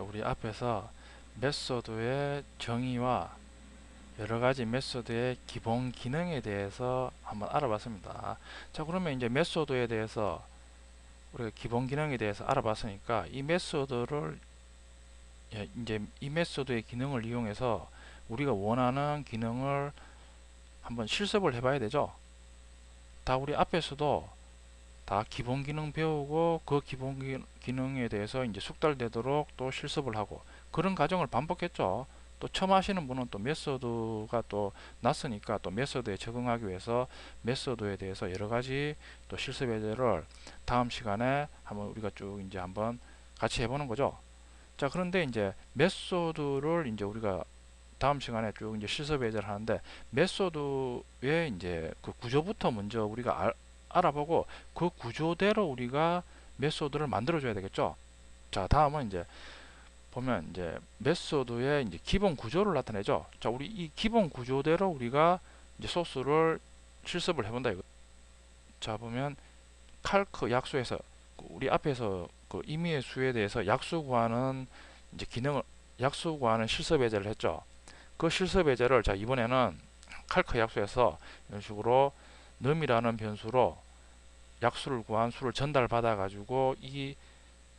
우리 앞에서 메소드의 정의와 여러가지 메소드의 기본 기능에 대해서 한번 알아봤습니다. 자, 그러면 이제 메소드에 대해서 우리가 기본 기능에 대해서 알아봤으니까 이 메소드를 이제 이 메소드의 기능을 이용해서 우리가 원하는 기능을 한번 실습을 해봐야 되죠. 다 우리 앞에서도 다 기본 기능 배우고 그 기본 기능에 대해서 이제 숙달되도록 또 실습을 하고 그런 과정을 반복했죠. 또 처음 하시는 분은 또 메소드가 또 낯으니까 또 메소드에 적응하기 위해서 메소드에 대해서 여러 가지 또 실습 예제를 다음 시간에 한번 우리가 쭉 이제 한번 같이 해보는 거죠. 자, 그런데 이제 메소드를 이제 우리가 다음 시간에 쭉 이제 실습 예제를 하는데 메소드의 이제 그 구조부터 먼저 우리가 알아보고 그 구조대로 우리가 메소드를 만들어 줘야 되겠죠. 자, 다음은 이제 보면 이제 메소드의 이제 기본 구조를 나타내죠. 자, 우리 이 기본 구조대로 우리가 이제 소스를 실습을 해본다 이거. 자, 보면 칼크 약수에서 우리 앞에서 그 임의의 수에 대해서 약수 구하는 이제 기능을 약수 구하는 실습 예제를 했죠. 그 실습 예제를 자 이번에는 칼크 약수에서 이런 식으로 num이라는 변수로 약수를 구한 수를 전달받아 가지고 이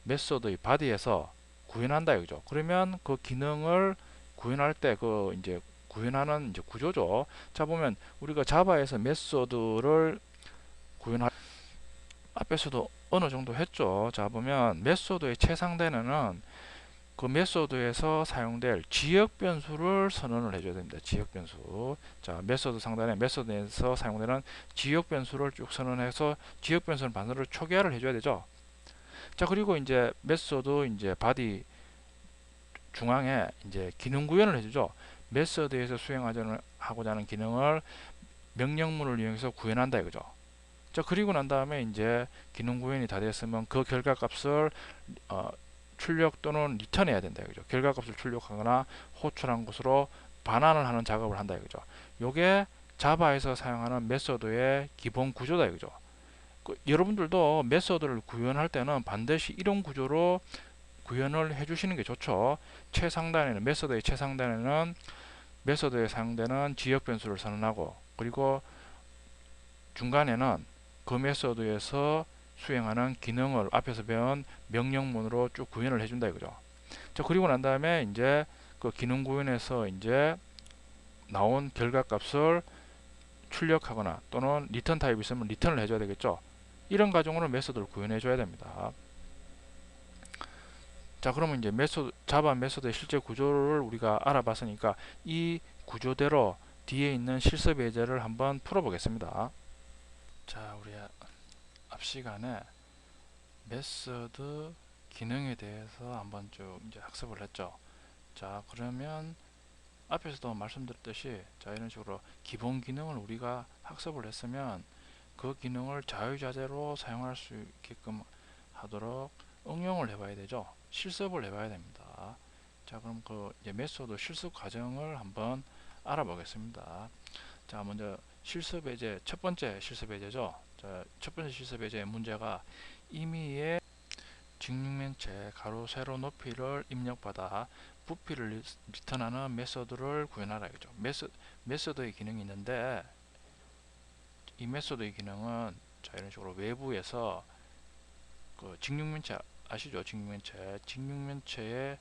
메소드의 바디에서 구현한다 이거죠. 그러면 그 기능을 구현할 때 그 이제 구현하는 이제 구조죠. 자, 보면 우리가 자바에서 메소드를 구현할 앞에서도 어느 정도 했죠. 자, 보면 메소드의 최상단에는 그 메소드에서 사용될 지역 변수를 선언을 해줘야 됩니다. 지역 변수. 자, 메소드 상단에 메소드에서 사용되는 지역 변수를 쭉 선언해서 지역 변수는 반드시 초기화를 해줘야 되죠. 자, 그리고 이제 메소드 이제 바디 중앙에 이제 기능 구현을 해주죠. 메소드에서 수행하고자 하는 기능을 명령문을 이용해서 구현한다 이거죠. 자, 그리고 난 다음에 이제 기능 구현이 다 됐으면 그 결과값을 출력 또는 리턴해야 된다 이거죠. 결과값을 출력하거나 호출한 것으로 반환을 하는 작업을 한다 이거죠. 요게 자바에서 사용하는 메소드의 기본 구조다 이거죠. 여러분들도 메소드를 구현할 때는 반드시 이런 구조로 구현을 해주시는 게 좋죠. 최상단에는 메소드의 최상단에는 메소드에 사용되는 지역 변수를 선언하고 그리고 중간에는 그 메소드에서 수행하는 기능을 앞에서 배운 명령문으로 쭉 구현을 해준다 이거죠. 자, 그리고 난 다음에 이제 그 기능 구현에서 이제 나온 결과값을 출력하거나 또는 리턴 타입이 있으면 리턴을 해줘야 되겠죠. 이런 과정으로 메소드를 구현해 줘야 됩니다. 자, 그러면 이제 자바 메소드의 실제 구조를 우리가 알아봤으니까 이 구조대로 뒤에 있는 실습 예제를 한번 풀어보겠습니다. 자, 우리 앞 시간에 메소드 기능에 대해서 한번 쭉 이제 학습을 했죠. 자, 그러면 앞에서도 말씀드렸듯이 자, 이런 식으로 기본 기능을 우리가 학습을 했으면 그 기능을 자유자재로 사용할 수 있게끔 하도록 응용을 해봐야 되죠. 실습을 해봐야 됩니다. 자, 그럼 그 이제 메소드 실습 과정을 한번 알아보겠습니다. 자, 먼저 실습 예제 첫 번째 실습 예제죠. 자, 첫 번째 실습 예제의 문제가 임의의 직육면체 가로 세로 높이를 입력받아 부피를 리턴하는 메소드를 구현하라 이거죠. 메소드의 기능이 있는데 이 메소드의 기능은 자, 이런 식으로 외부에서 그 직육면체 아시죠? 직육면체의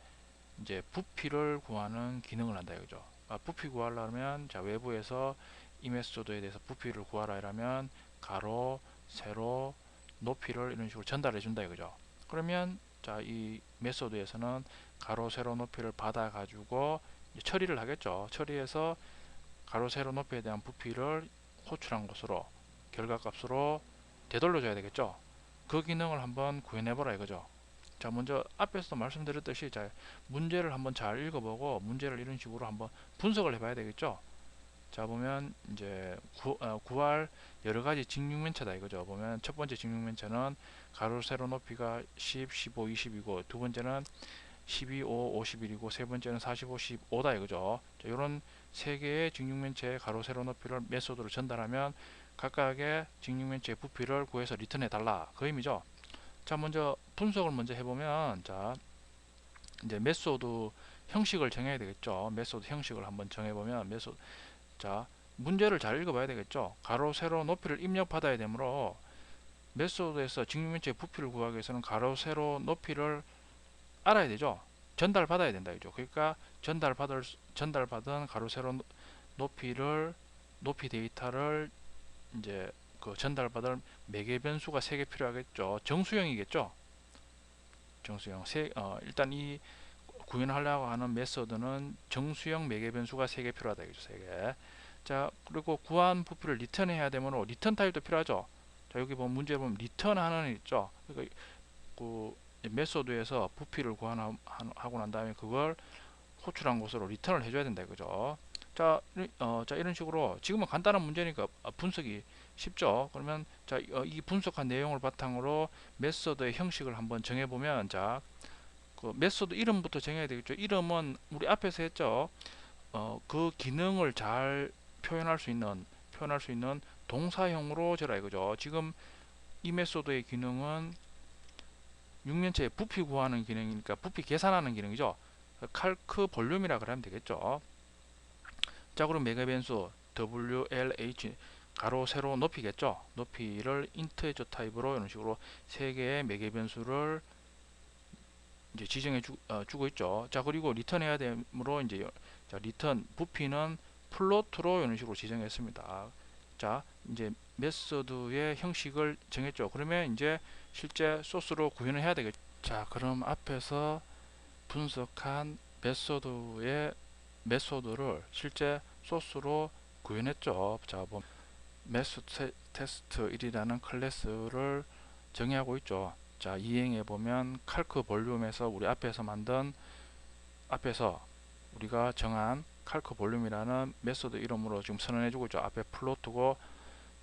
이제 부피를 구하는 기능을 한다 이거죠. 부피 구하려면 자, 외부에서 이 메소드에 대해서 부피를 구하라 이러면 가로, 세로, 높이를 이런 식으로 전달해 준다 이거죠. 그러면 자, 이 메소드에서는 가로, 세로, 높이를 받아 가지고 처리를 하겠죠. 처리해서 가로, 세로, 높이에 대한 부피를 호출한 것으로 결과값으로 되돌려 줘야 되겠죠. 그 기능을 한번 구현해 보라 이거죠. 자, 먼저 앞에서도 말씀드렸듯이 자, 문제를 한번 잘 읽어보고 문제를 이런 식으로 한번 분석을 해봐야 되겠죠. 자, 보면 이제 구할 여러가지 직육면체다 이거죠. 보면 첫 번째 직육면체는 가로 세로 높이가 10, 15, 20이고 두 번째는 12, 5, 51이고 세 번째는 45, 15다 이거죠. 자, 이런 세 개의 직육면체의 가로 세로 높이를 메소드로 전달하면 각각의 직육면체의 부피를 구해서 리턴해 달라 그 의미죠. 자, 먼저 분석을 먼저 해보면 자, 이제 메소드 형식을 정해야 되겠죠. 메소드 형식을 한번 정해보면 메소드 자 문제를 잘 읽어봐야 되겠죠. 가로 세로 높이를 입력받아야 되므로 메소드에서 직육면체 부피를 구하기 위해서는 가로 세로 높이를 알아야 되죠. 전달받아야 된다 이죠. 그러니까 전달받은 가로 세로 높이를 높이 데이터를 이제 그 전달받을 매개 변수가 3개 필요하겠죠. 정수형이겠죠. 정수형 일단 이 구현하려고 하는 메소드는 정수형 매개 변수가 3개 필요하다 이죠. 3개. 자 그리고 구한 부피를 리턴해야 되므로 리턴 타입도 필요하죠. 자 여기 보면 문제 보면 리턴하는 있죠. 그러니까 그 메소드에서 부피를 구하고 난 다음에 그걸 호출한 곳으로 리턴을 해줘야 된다 이거죠. 자 이런 식으로 지금은 간단한 문제니까 분석이 쉽죠. 그러면 이 분석한 내용을 바탕으로 메소드의 형식을 한번 정해보면 그 메소드 이름부터 정해야 되겠죠. 이름은 우리 앞에서 했죠. 그 기능을 잘 표현할 수 있는 동사형으로 줘라 이거죠. 지금 이 메소드의 기능은 육면체의 부피 구하는 기능이니까 부피 계산하는 기능이죠. 칼크 볼륨이라 그러면 되겠죠. 자 그럼 매개 변수 WLH 가로 세로 높이겠죠. 높이를 인트에저 타입으로 이런 식으로 3개의 매개 변수를 이제 지정해 주고 있죠. 자 그리고 리턴해야 되므로 이제 리턴 부피는 플로트로 이런 식으로 지정했습니다. 자 이제 메소드의 형식을 정했죠. 그러면 이제 실제 소스로 구현을 해야 되겠죠. 자 그럼 앞에서 분석한 메소드를 실제 소스로 구현했죠. 자 보면 메소드 테스트 1이라는 클래스를 정의하고 있죠. 자 이행해 보면 칼크 볼륨에서 앞에서 우리가 정한 칼크 볼륨이라는 메소드 이름으로 지금 선언해 주고 있죠. 앞에 플로트고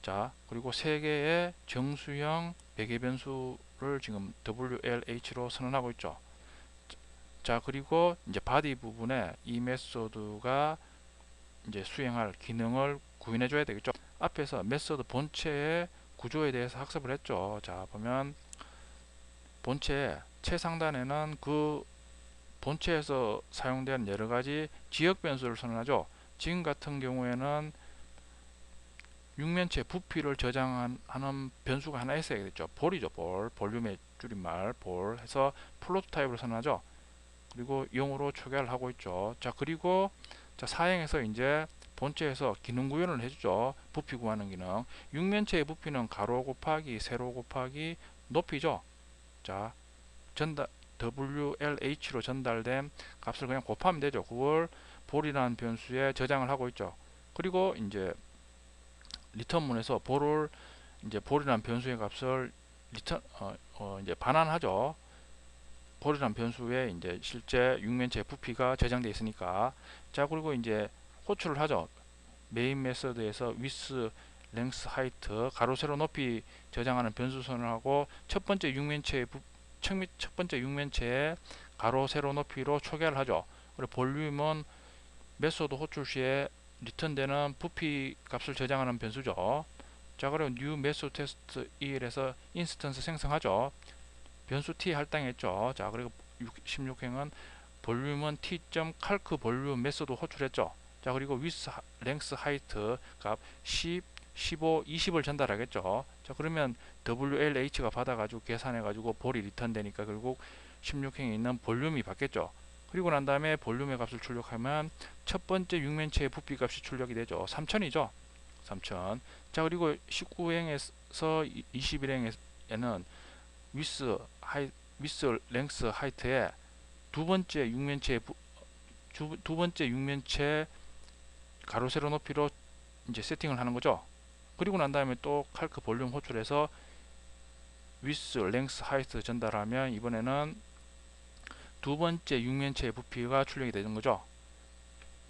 자 그리고 3개의 정수형 매개 변수를 지금 WLH로 선언하고 있죠. 자 그리고 이제 바디 부분에 이 메소드가 이제 수행할 기능을 구현해 줘야 되겠죠. 앞에서 메소드 본체의 구조에 대해서 학습을 했죠. 자 보면 본체 최상단에는 그 본체에서 사용된 여러가지 지역 변수를 선언하죠. 지금 같은 경우에는 육면체 부피를 저장하는 변수가 하나 있어야겠죠. 볼이죠. 볼륨의 줄임말 볼 해서 플로트 타입으로 선언하죠. 그리고 0으로 초기화를 하고 있죠. 자 그리고 사행에서 이제 본체에서 기능 구현을 해주죠. 부피 구하는 기능. 육면체의 부피는 가로 곱하기 세로 곱하기 높이죠. 자 WLH로 전달된 값을 그냥 곱하면 되죠. 그걸 볼이라는 변수에 저장을 하고 있죠. 그리고 이제 리턴문에서 볼이라는 변수의 값을 이제 반환하죠. 볼이라는 변수에 이제 실제 육면체 부피가 저장되어 있으니까. 자 그리고 이제 호출을 하죠. 메인 메서드에서 width, length, height 가로 세로 높이 저장하는 변수 선언하고 첫 번째 육면체의 가로 세로 높이로 초기화를 하죠. 그리고 볼륨은 메소드 호출 시에 리턴되는 부피 값을 저장하는 변수죠. 자 그리고 new method test 1에서 인스턴스 생성하죠. 변수 t 할당했죠. 자 그리고 16행은 볼륨은 t.calc 볼륨 메소드 호출했죠. 자 그리고 width, length, height 값 10, 15, 20을 전달하겠죠. 자 그러면 WLH가 받아가지고 계산해가지고 볼이 리턴되니까 결국 16행에 있는 볼륨이 받겠죠. 그리고 난 다음에 볼륨의 값을 출력하면 첫 번째 육면체의 부피 값이 출력이 되죠. 3000이죠. 3000. 자 그리고 19행에서 21행에는 width, length, height에 두 번째 육면체 가로 세로 높이로 이제 세팅을 하는 거죠. 그리고 난 다음에 또 칼크 볼륨 호출해서 width, length, height 전달하면 이번에는 두 번째 육면체의 부피가 출력이 되는 거죠.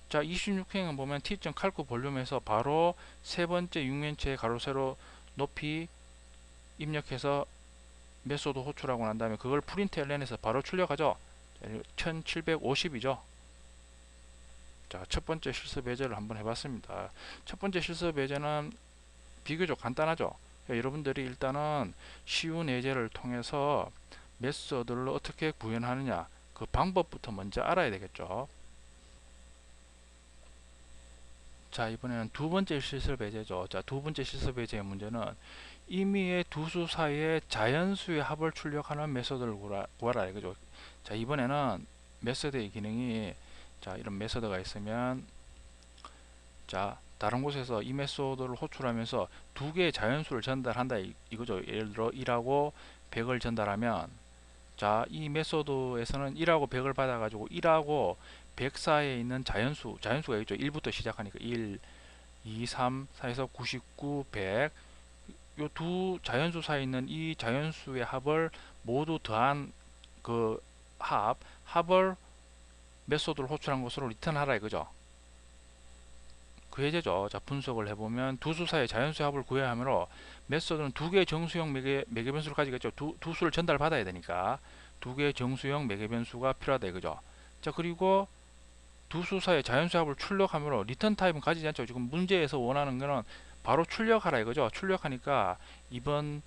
자 26행은 보면 t.calc 볼륨에서 바로 세 번째 육면체의 가로 세로 높이 입력해서 메소드 호출하고 난 다음에 그걸 프린트 ln에서 바로 출력하죠. 1750이죠. 자, 첫 번째 실습 예제를 한번 해봤습니다. 첫 번째 실습 예제는 비교적 간단하죠. 여러분들이 일단은 쉬운 예제를 통해서 메소드를 어떻게 구현하느냐 그 방법부터 먼저 알아야 되겠죠. 자, 이번에는 두 번째 실습 배제죠. 자, 두 번째 실습 배제의 문제는 임의의 두 수 사이의 자연수의 합을 출력하는 메소드를 구하라 이거죠. 자, 이번에는 메소드의 기능이, 자, 이런 메소드가 있으면, 자, 다른 곳에서 이 메소드를 호출하면서 두 개의 자연수를 전달한다 이거죠. 예를 들어 1하고 100을 전달하면, 자, 이 메소드에서는 1하고 100을 받아가지고 1하고 100 사이에 있는 자연수가 있죠. 1부터 시작하니까 1, 2, 3, 4에서 99, 100. 요 두 자연수 사이에 있는 이 자연수의 합을 모두 더한 그 합을 메소드를 호출한 것으로 리턴하라 이거죠. 그 예제죠. 자, 분석을 해보면 두 수 사이의 자연수의 합을 구해야 하므로 메소드는 두 개의 정수형 매개 변수를 가지겠죠. 두 수를 전달받아야 되니까 두 개의 정수형 매개 변수가 필요하다 이거죠. 자, 그리고 두 수 사이의 자연수의 합을 출력하므로 리턴 타입은 가지지 않죠. 지금 문제에서 원하는 거는 바로 출력하라 이거죠. 출력하니까 이번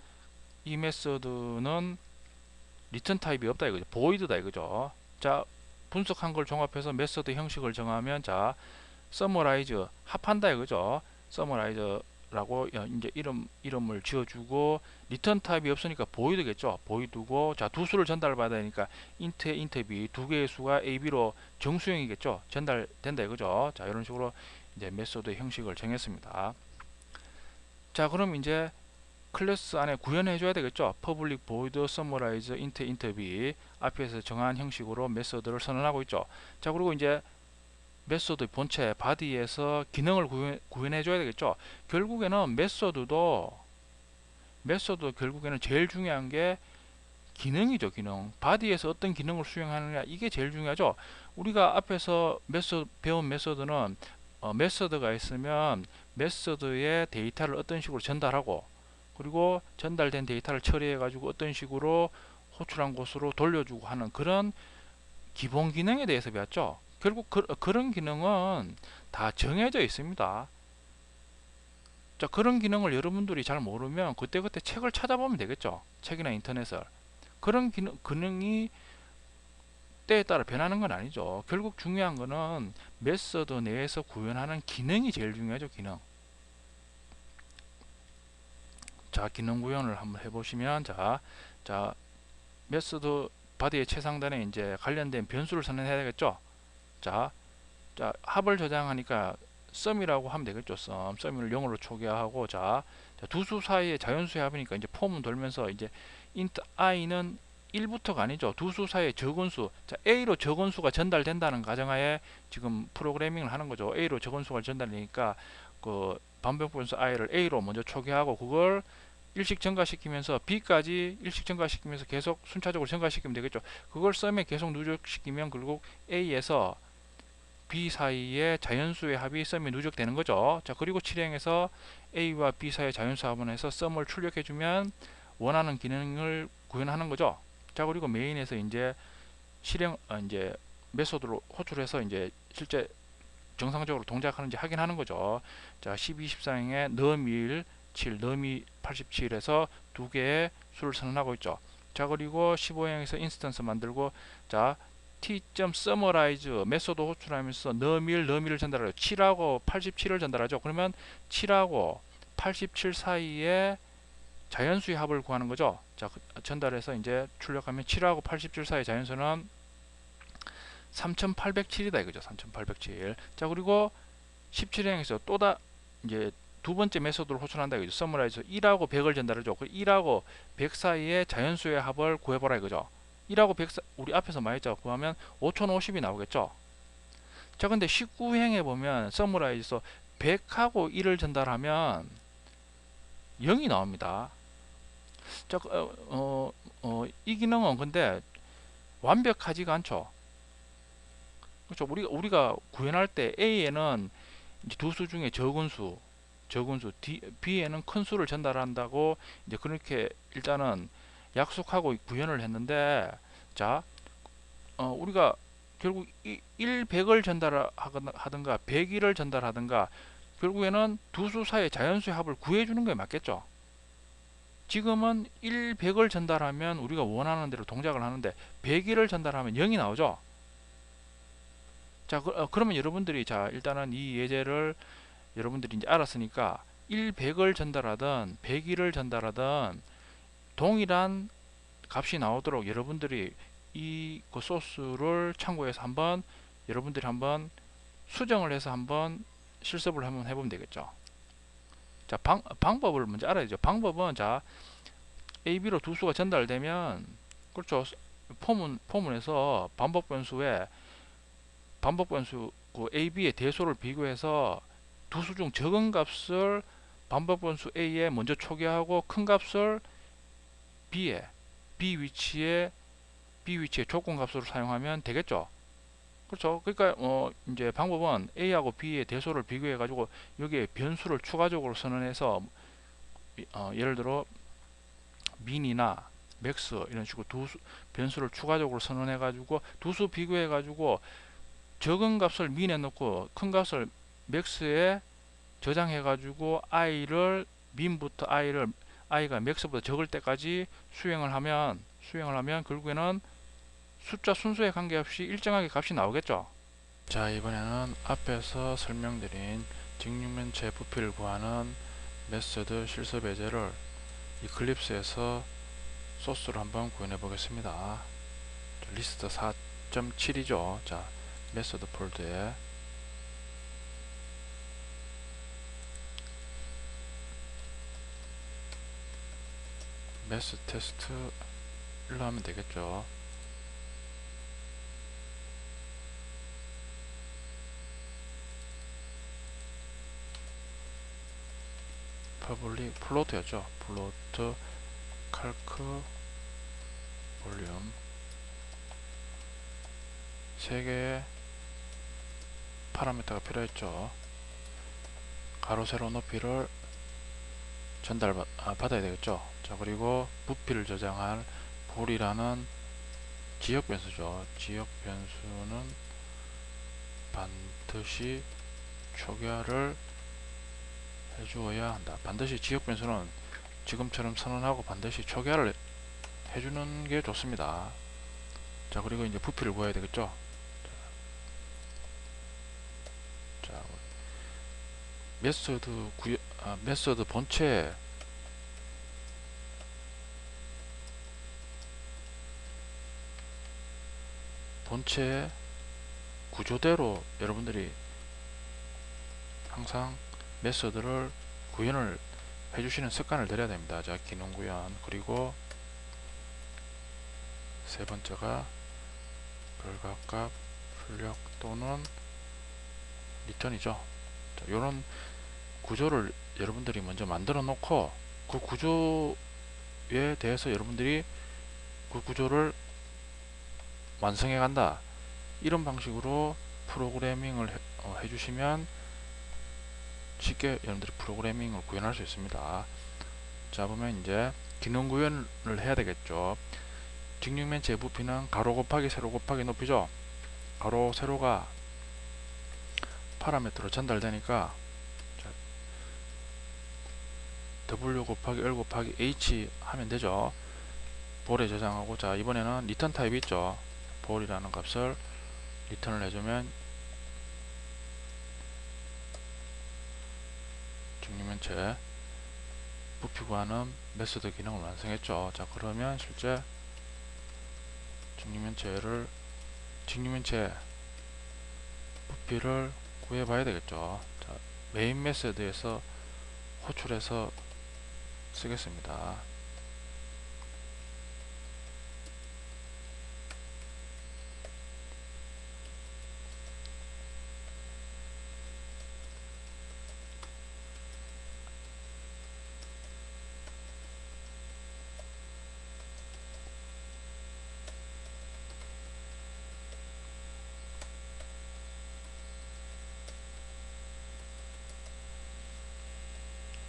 이 메소드는 리턴 타입이 없다 이거죠. 보이드다 이거죠. 자, 분석한 걸 종합해서 메소드 형식을 정하면, 자, 서머라이즈 합한다 이거죠. 서머라이즈라고 이제 이름을 지어주고, 리턴 타입이 없으니까 보이드겠죠. 보이드고, 자, 두 수를 전달받아야 되니까 인트에 인트 b 두 개의 수가 a, b로 정수형이겠죠. 전달된다 이거죠. 자, 이런 식으로 이제 메소드 형식을 정했습니다. 자, 그럼 이제 클래스 안에 구현해 줘야 되겠죠. public void summarize int b 앞에서 정한 형식으로 메소드를 선언하고 있죠. 자, 그리고 이제 메소드 본체 body에서 기능을 구현해 줘야 되겠죠. 결국에는 메소드 결국에는 제일 중요한 게 기능이죠. 기능. body에서 어떤 기능을 수행하느냐, 이게 제일 중요하죠. 우리가 앞에서 배운 메소드는 메소드가 있으면 메소드의 데이터를 어떤 식으로 전달하고, 그리고 전달된 데이터를 처리해 가지고 어떤 식으로 호출한 곳으로 돌려주고 하는 그런 기본 기능에 대해서 배웠죠. 결국 그런 기능은 다 정해져 있습니다. 자, 그런 기능을 여러분들이 잘 모르면 그때그때 책을 찾아보면 되겠죠. 책이나 인터넷을. 그런 기능이 때에 따라 변하는 건 아니죠. 결국 중요한 거는 메소드 내에서 구현하는 기능이 제일 중요하죠. 기능. 자, 기능 구현을 한번 해보시면, 자, 메소드 바디의 최상단에 이제 관련된 변수를 선언해야 되겠죠. 자, 합을 저장하니까 sum이라고 하면 되겠죠. sum을 0으로 초기화하고, 자, 두 수 사이의 자연수의 합이니까 이제 폼은 돌면서 이제 int i는 1부터가 아니죠. 두 수 사이의 적은수, 자, a로 적은수가 전달된다는 가정하에 지금 프로그래밍을 하는 거죠. a로 적은수가 전달되니까 그 반복 변수 i를 a로 먼저 초기화하고, 그걸 일식 증가시키면서 b까지 일식 증가시키면서 계속 순차적으로 증가시키면 되겠죠. 그걸 sum에 계속 누적시키면 결국 a에서 b 사이의 자연수의 합이 sum에 누적되는 거죠. 자, 그리고 실행해서 a와 b 사이의 자연수 합을 해서 sum을 출력해주면 원하는 기능을 구현하는 거죠. 자, 그리고 메인에서 이제 이제 메소드로 호출해서 이제 실제 정상적으로 동작하는지 확인하는 거죠. 자, 12, 14행에 너밀 7, 너미 87에서 두 개의 수를 선언하고 있죠. 자, 그리고 15행에서 인스턴스 만들고, 자, t.summarize 메소드 호출하면서 너밀을 전달하죠. 7하고 87을 전달하죠. 그러면 7하고 87 사이에 자연수의 합을 구하는 거죠. 자, 전달해서 이제 출력하면 7하고 87 사이의 자연수는 3807이다 이거죠. 3807. 자, 그리고 17행에서 이제 두 번째 메소드를 호출한다 이거죠. 서머라이즈 1하고 100을 전달하죠. 그 1하고 100 사이의 자연수의 합을 구해보라 이거죠. 1하고 100 우리 앞에서 많이 했죠. 구하면 5050이 나오겠죠. 자, 근데 19행에 보면 서머라이즈에서 100하고 1을 전달하면 0이 나옵니다. 자, 이 기능은 근데 완벽하지가 않죠. 그렇죠. 우리가 구현할 때 A에는 이제 두 수 중에 적은 수, B에는 큰 수를 전달한다고 이제 그렇게 일단은 약속하고 구현을 했는데, 자, 우리가 결국 1, 100을 전달하든가 101을 전달하든가 결국에는 두 수 사이의 자연수의 합을 구해주는 게 맞겠죠. 지금은 1, 100을 전달하면 우리가 원하는 대로 동작을 하는데 101을 전달하면 0이 나오죠. 자, 그러면 여러분들이 자 일단은 이 예제를 여러분들이 이제 알았으니까 1, 100을 전달하든 101을 전달하든 동일한 값이 나오도록 여러분들이 이 그 소스를 참고해서 한번 여러분들이 한번 수정을 해서 한번 실습을 한번 해보면 되겠죠. 자, 방법을 먼저 알아야죠. 방법은 자 A, B로 두 수가 전달되면 그렇죠. 포문에서 반복 변수 그 A, B의 대소를 비교해서 두 수 중 적은 값을 반복 변수 A에 먼저 초기화하고 큰 값을 B에 B 위치에 조건 값으로 사용하면 되겠죠. 그렇죠. 그러니까 이제 방법은 A하고 B의 대소를 비교해 가지고 여기에 변수를 추가적으로 선언해서 예를 들어 민이나 맥스 이런 식으로 변수를 추가적으로 선언해 가지고 두 수 비교해 가지고 적은 값을 민에 넣고 큰 값을 맥스에 저장해 가지고 민부터 i가 맥스보다 적을 때까지 수행을 하면 결국에는 숫자 순수에 관계없이 일정하게 값이 나오겠죠. 자, 이번에는 앞에서 설명드린 직육면체 부피를 구하는 메소드 실습 예제를 이클립스에서 소스로 한번 구현해 보겠습니다. 리스트 4.7이죠. 자, 메소드 폴드에 메스 테스트 일로 하면 되겠죠. 퍼블릭 플로트였죠. 플로트 칼크 볼륨 3개의 파라미터가 필요했죠. 가로 세로 높이를 받아야 되겠죠. 자, 그리고 부피를 저장할 볼이라는 지역 변수죠. 지역 변수는 반드시 초기화를 해주어야 한다. 반드시 지역 변수는 지금처럼 선언하고 반드시 초기화를 해주는 게 좋습니다. 자, 그리고 이제 부피를 구해야 되겠죠. 자, 메소드 본체 구조대로 여러분들이 항상 메소드를 구현을 해주시는 습관을 들여야 됩니다. 자, 기능 구현, 그리고 세 번째가 결과값 출력 또는 리턴이죠. 자, 요런 구조를 여러분들이 먼저 만들어 놓고 그 구조에 대해서 여러분들이 그 구조를 완성해 간다, 이런 방식으로 프로그래밍을 해주시면 쉽게 여러분들이 프로그래밍을 구현할 수 있습니다. 자, 보면 이제 기능 구현을 해야 되겠죠. 직육면체 부피는 가로 곱하기 세로 곱하기 높이죠. 가로 세로가 파라미터로 전달되니까 W 곱하기 L 곱하기 H 하면 되죠. 볼에 저장하고, 자, 이번에는 리턴 타입이 있죠. 볼이라는 값을 리턴을 해주면 직육면체 부피 구하는 메소드 기능을 완성했죠. 자, 그러면 실제 직육면체 부피를 구해 봐야 되겠죠. 자, 메인 메소드에서 호출해서 쓰겠습니다.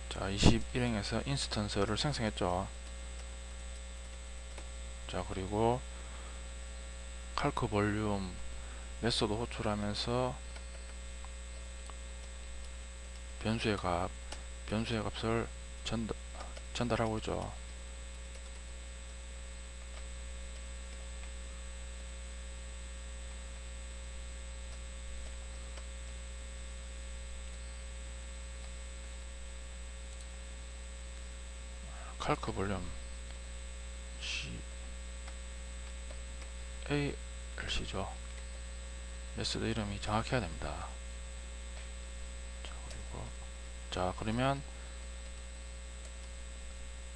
자, 21행에서 인스턴스를 생성했죠. 자, 그리고 칼크 볼륨 메소드 호출하면서 변수의 값을 전달하고 있죠. 칼크 볼륨 CALC죠. 메소드 이름이 정확해야 됩니다. 자, 그리고 자, 그러면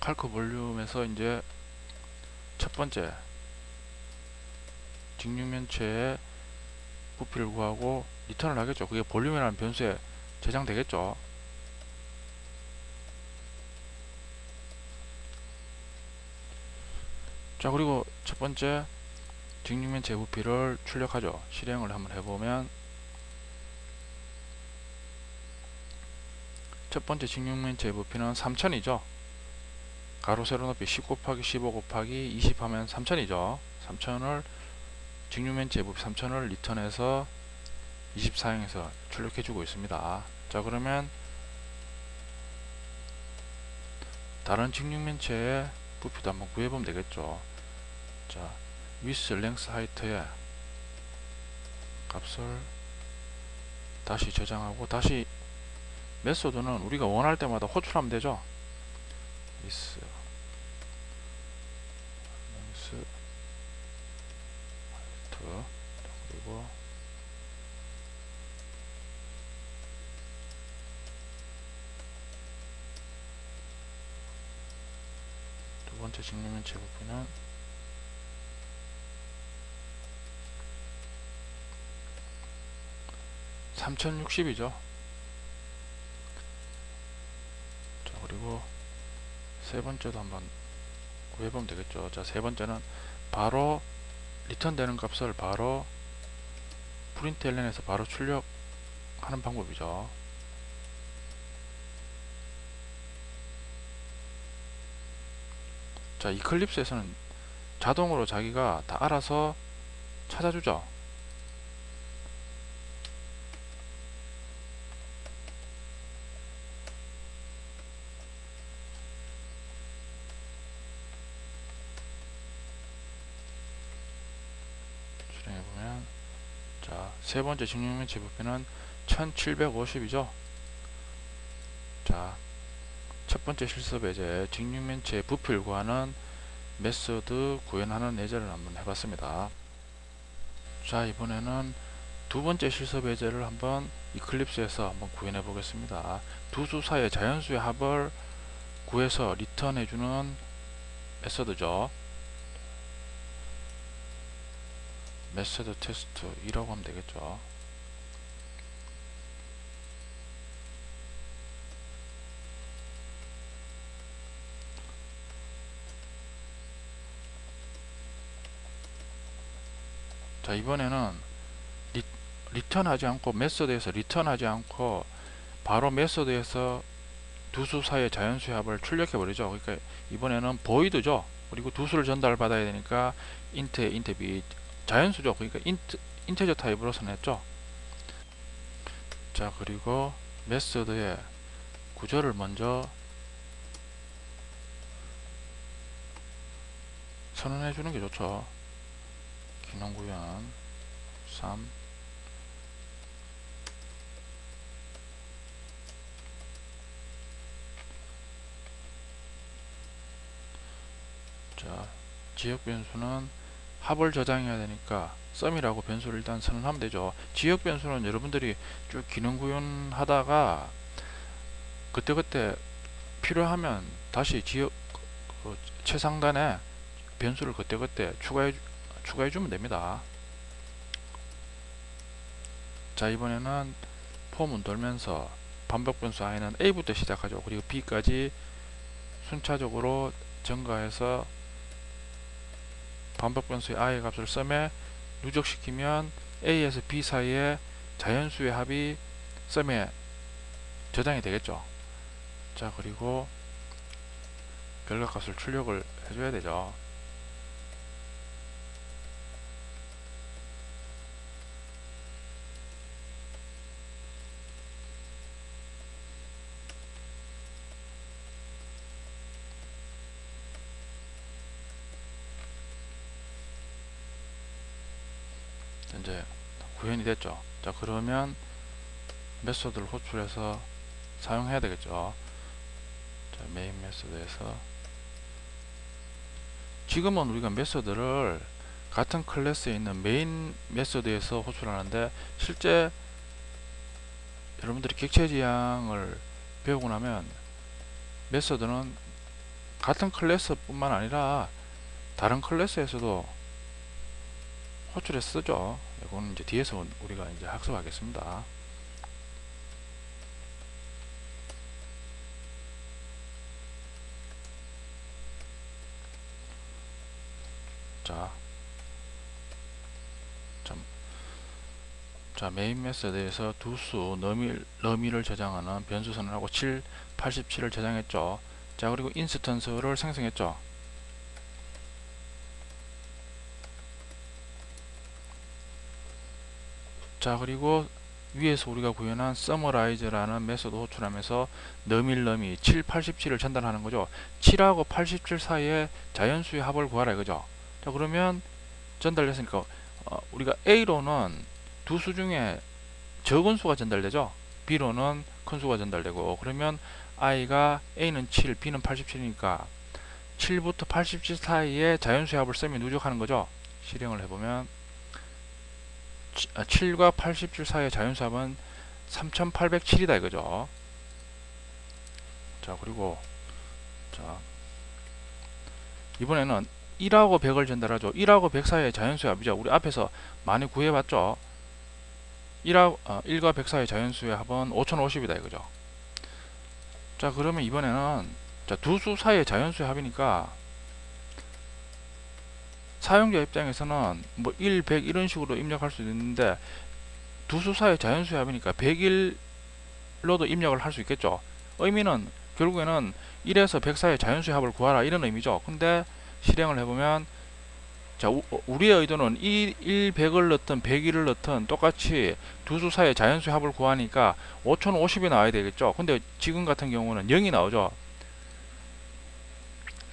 칼크 볼륨에서 이제 첫 번째 직육면체의 부피를 구하고 리턴을 하겠죠. 그게 볼륨이라는 변수에 저장되겠죠. 자, 그리고 첫 번째 직육면체 부피를 출력하죠. 실행을 한번 해보면 첫 번째 직육면체 부피는 3000이죠. 가로 세로 높이 10 곱하기 15 곱하기 20 하면 3000이죠. 3000을 직육면체 부피 3000을 리턴해서 24행에서 출력해 주고 있습니다. 자, 그러면 다른 직육면체의 부피도 한번 구해보면 되겠죠. 자, width, length, height의 값을 다시 저장하고 다시 메소드는 우리가 원할 때마다 호출하면 되죠. width, length, height, 그리고 두 번째 직육면체 부피는 3060이죠. 자, 그리고 세 번째도 한번 구해보면 되겠죠. 자, 세 번째는 바로 리턴되는 값을 바로 프린트LN에서 바로 출력하는 방법이죠. 자, 이클립스에서는 자동으로 자기가 다 알아서 찾아주죠. 실행해보면 자, 세 번째 직육면체 부피는 1750이죠. 자, 첫 번째 실습 예제 직육면체 부피를 구하는 메소드 구현하는 예제를 한번 해봤습니다. 자, 이번에는 두 번째 실습 예제를 한번 이클립스에서 한번 구현해 보겠습니다. 두 수 사이의 자연수의 합을 구해서 리턴해주는 메소드죠. 메소드 테스트 2라고 하면 되겠죠. 자, 이번에는 리턴하지 않고 메소드에서 리턴하지 않고 바로 메소드에서 두 수 사이의 자연수의 합을 출력해 버리죠. 그러니까 이번에는 보이드죠. 그리고 두 수를 전달받아야 되니까 int에 int b 자연수죠. 그러니까 인테저 타입으로 선했죠. 자, 그리고 메소드의 구조를 먼저 선언해 주는 게 좋죠. 기능 구현 3 자, 지역 변수는 합을 저장해야 되니까 썸이라고 변수를 일단 선언하면 되죠. 지역 변수는 여러분들이 쭉 기능 구현하다가 그때그때 필요하면 다시 지역 최상단에 변수를 그때그때 추가해 주면 됩니다. 자, 이번에는 폼은 돌면서 반복 변수 i는 a부터 시작하죠. 그리고 b까지 순차적으로 증가해서 반복 변수의 i 값을 썸에 누적시키면 a에서 b 사이에 자연수의 합이 썸에 저장이 되겠죠. 자, 그리고 결과값을 출력을 해줘야 되죠. 이제 구현이 됐죠. 자, 그러면 메소드를 호출해서 사용해야 되겠죠. 자, 메인 메소드에서 지금은 우리가 메소드를 같은 클래스에 있는 메인 메소드에서 호출하는데, 실제 여러분들이 객체 지향을 배우고 나면 메소드는 같은 클래스뿐만 아니라 다른 클래스에서도 호출해서 쓰죠. 이거는 이제 뒤에서 우리가 이제 학습하겠습니다. 자, 메인 메소드에서 두수 너미를 저장하는 변수 선언하고 7, 87을 저장했죠. 자, 그리고 인스턴스를 생성했죠. 자, 그리고 위에서 우리가 구현한 summarize라는 메소드 호출하면서 너미 7, 87을 전달하는 거죠. 7하고 87 사이에 자연수의 합을 구하라 이거죠. 자, 그러면 전달됐으니까 우리가 A로는 두 수 중에 적은 수가 전달되죠. B로는 큰 수가 전달되고, 그러면 I가 A는 7, B는 87이니까 7부터 87 사이에 자연수의 합을 쓰면 누적하는 거죠. 실행을 해보면 7과 87 사이의 자연수합은 3807이다 이거죠. 자, 그리고 자, 이번에는 1하고 100을 전달하죠. 1하고 100 사이의 자연수의 합이죠. 우리 앞에서 많이 구해봤죠. 1과 100 사이의 자연수의 합은 5050이다 이거죠. 자, 그러면 이번에는 두 수 사이의 자연수의 합이니까 사용자 입장에서는 뭐 1, 100 이런 식으로 입력할 수도 있는데, 두 수 사이의 자연수의 합이니까 101로도 입력을 할 수 있겠죠. 의미는 결국에는 1에서 100 사이의 자연수의 합을 구하라 이런 의미죠. 근데 실행을 해보면, 자, 우리의 의도는 1, 100을 넣든 101을 넣든 똑같이 두 수 사이의 자연수의 합을 구하니까 5050이 나와야 되겠죠. 근데 지금 같은 경우는 0이 나오죠.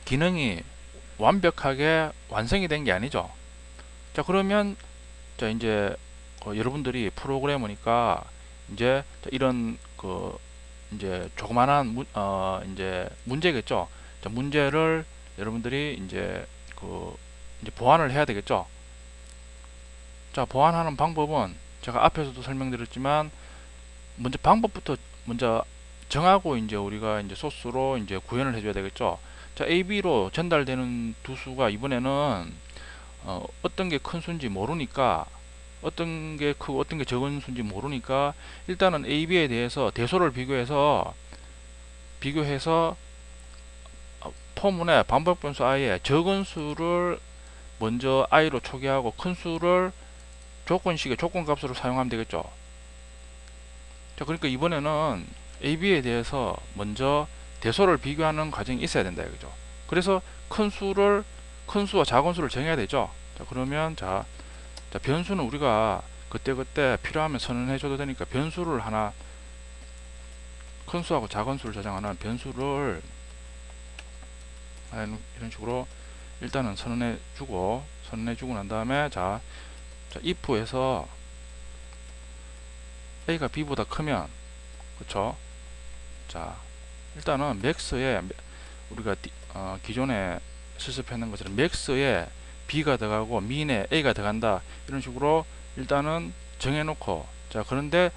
기능이 완벽하게 완성이 된 게 아니죠. 자, 그러면 자, 이제 여러분들이 프로그래머니까 이제 이런 이제 조그만한 이제 문제겠죠. 자, 문제를 여러분들이 이제 이제 보완을 해야 되겠죠. 자, 보완하는 방법은 제가 앞에서도 설명드렸지만, 먼저 방법부터 먼저 정하고 이제 우리가 이제 소스로 이제 구현을 해줘야 되겠죠. 자, AB로 전달되는 두 수가 이번에는 어떤 게 큰 수인지 모르니까, 어떤 게 크고 어떤 게 적은 수인지 모르니까, 일단은 AB에 대해서 대소를 비교해서 포문에 반복 변수 i에 적은 수를 먼저 i로 초기하고 큰 수를 조건식의 조건값으로 사용하면 되겠죠. 자, 그러니까 이번에는 AB에 대해서 먼저 대소를 비교하는 과정이 있어야 된다 이거죠. 그래서 큰 수와 작은 수를 정해야 되죠. 자, 그러면 자, 변수는 우리가 그때그때 필요하면 선언해 줘도 되니까 변수를 하나, 큰 수하고 작은 수를 저장하는 변수를 이런 식으로 일단은 선언해 주고 난 다음에 자, if에서 a가 b보다 크면, 그쵸? 자, 일단은 max에 우리가 기존에 실습했는 것처럼 max에 b가 들어가고 min에 a가 들어간다 이런 식으로 일단은 정해놓고, 자, 그런데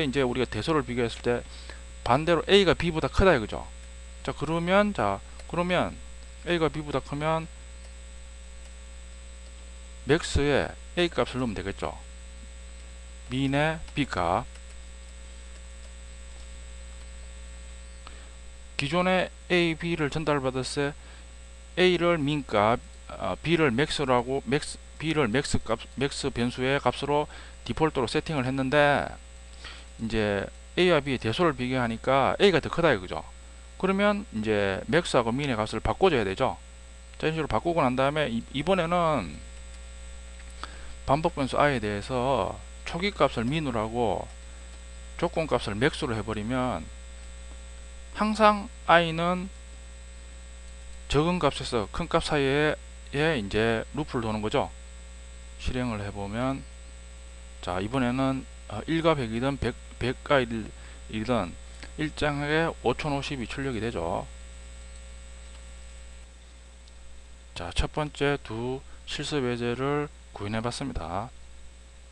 이제 우리가 대소를 비교했을 때 반대로 a가 b보다 크다 이거죠. 자, 그러면 a가 b보다 크면 max에 a 값을 넣으면 되겠죠. min의 b 값, 기존에 a, b를 전달받았을 때 a를 min 값, b를 max라고 b를 max 변수의 값으로 디폴트로 세팅을 했는데, 이제 a와 b의 대소를 비교하니까 a가 더 크다 이거죠. 그러면 이제 max하고 min의 값을 바꿔줘야 되죠. 자, 이런 식으로 바꾸고 난 다음에 이번에는 반복 변수 i에 대해서 초기 값을 min으로 하고 조건 값을 max로 해버리면 항상 i는 적은 값에서 큰 값 사이에 이제 루프를 도는 거죠. 실행을 해보면, 자, 이번에는 1과 100이든 100과 1이든 일정하게 5050이 출력이 되죠. 자, 첫 번째 두 실습 예제를 구현해 봤습니다.